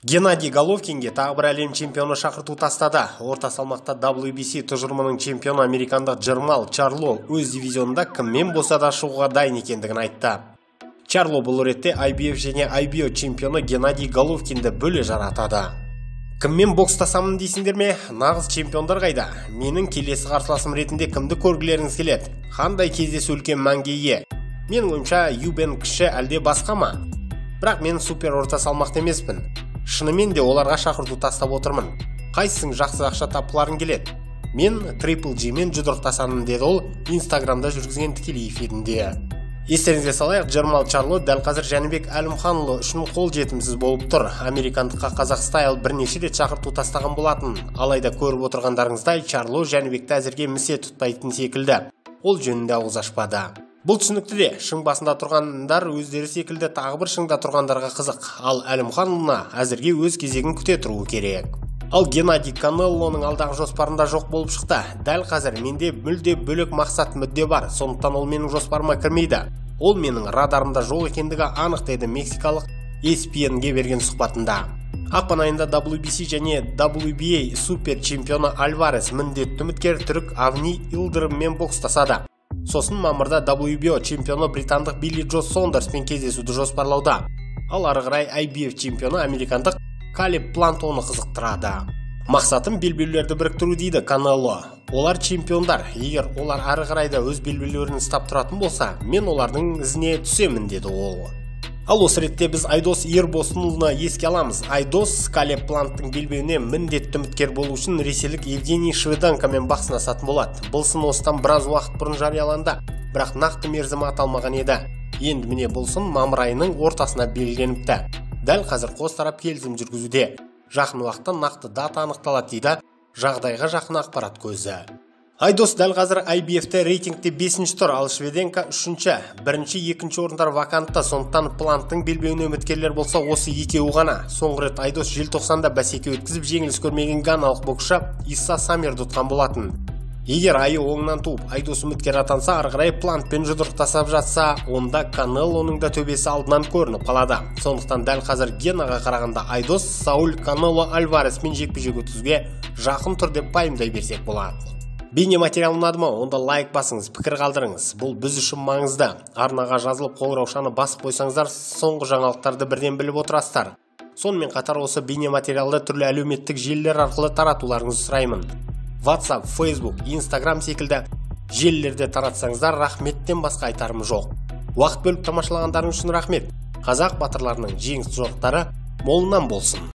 Геннадий Головкинге тағы бір әлем чемпионы шақырту тастады. Орта салмақта WBC тұжырымының чемпионы американдық Джермал Чарло өз дивизионында кіммен болса да шығуға дайын екендігін айтты. Чарло бұл ретте IBF және IBO чемпионы Геннадий Головкинді бөле жаратады. Кіммен бокстасамын дейсіңдер ме? Нағыз чемпиондар қайда? Менің келесі қарсыласым ретінде кімді көргілеріңіз келеді? Қандай кездесу үлкен мәнге ие? Менің ойымша Юбен кіші әлде басқа ма? Бірақ мен супер орта салмақты емеспін. Шынымен де оларға шақырту тастап отырмын. Қайсың жақсы ақша тапқыларың келеді? Мен Triple G мен жұдырықтасамын деді ол Инстаграмда жүргізген тікелей эфирінде. Естеріңізге салайық, Джермал Чарло дәл қазір Жәнібек Әлімханұлы үшін қол жетімсіз болып тұр. Американдыққа Қазақстайл бірнеше рет шақырту тастаған болатын. Алайда көріп отырғандарыңыздай, Чарло Жәнібекті әзірге місе тұтпайтын секілді. Ол жөнінде ауыз ашпады. Бұл түсінікті де, шың басында тұрғандар өздері секілді тағы бір шыңда тұрғандарға қызық. Ал Әлімханұлына әзірге өз кезегін күте тұруы керек. Ал Геннадий Канелоның алдағы жоспарында жоқ болып шықты. Дәл қазір менде мүлде бөлек мақсат мүдде бар, сондықтан ол менің жоспарыма кірмейді. Ол менің радарымда жоқ екендігі анық деді мексикалық ESPN-ге берген сұхбатында. Ақпан айында WBC және WBA супер чемпионы Альварес міндетті үміткер түрік Авни Илдырыммен бокстасады. Сосын мамырда WBO чемпионы британдық Билли Джо Сондерспен кездесуді жоспарлауда. Ал ары қарай IBF чемпионы американдық Калеб Плантоны қызықтырады. Мақсатым белбеулерді біріктіру дейді Канело. Олар чемпиондар. Егер олар ары қарай да өз белбеулерін ұстап тұратын болса, мен олардың ізіне түсемін деді ол. Ал осы ретте біз Айдос Ербосынұлына еске аламыз. Айдос Калеб Планттың белбеуіне міндетті үміткер болу үшін ресейлік Евгений Шведанкамен бақ сынасатын болады. Бұл сын осыдан біраз уақыт бұрын жарияланды, бірақ нақты мерзімі аталмаған еді. Енді міне бұл сын мамыр айының ортасына белгіленіпті. Дәл қазір қос тарап келісім жүргізуде. Жақын уақытта нақты дата анықталады дейді жағдайға жақын ақпарат көзі. Айдос дәл қазір IBF-те рейтингте 5-ші тұр, ал Шведенко 3-ші. 1-ші, 2-ші орындар вакантты, сондықтан Планттың белбеуіне үміткерлер болса осы екеуі ғана. Соңғы рет Айдос желтоқсанда бәсеке өткізіп жеңіліс көрмеген ганалық боксшы Иса Самирді ұтқан болатын. Егер айы оңынан туып, Айдос үміткер атанса, ары қарай Планттпен жұдырықтасып жатса, онда Канелоның да төбесі алдынан көрініп қалады. Сондықтан дәл қазір Генаға қарағанда Айдос Сауль Канело Альвареспен жекпе-жек өткізуге жақын тұр деп пайымдай берсек болады. Бейне материал ұнады ма? Онда лайк басыңыз, пікір қалдырыңыз. Бұл біз үшін маңызды. Арнаға жазылып қоңыраушаны басып қойсаңыздар, соңғы жаңалықтарды бірден біліп отырасыздар. Сонымен қатар осы бейне материалды түрлі әлеуметтік желілер арқылы таратуларыңызды сұраймын. WhatsApp, Facebook, Instagram секілді желілерде таратсаңыздар, рахметтен басқа айтарым жоқ. Уақыт бөліп тамашалағандарың үшін рахмет. Қазақ батырларының жеңісті жорықтары молынан болсын.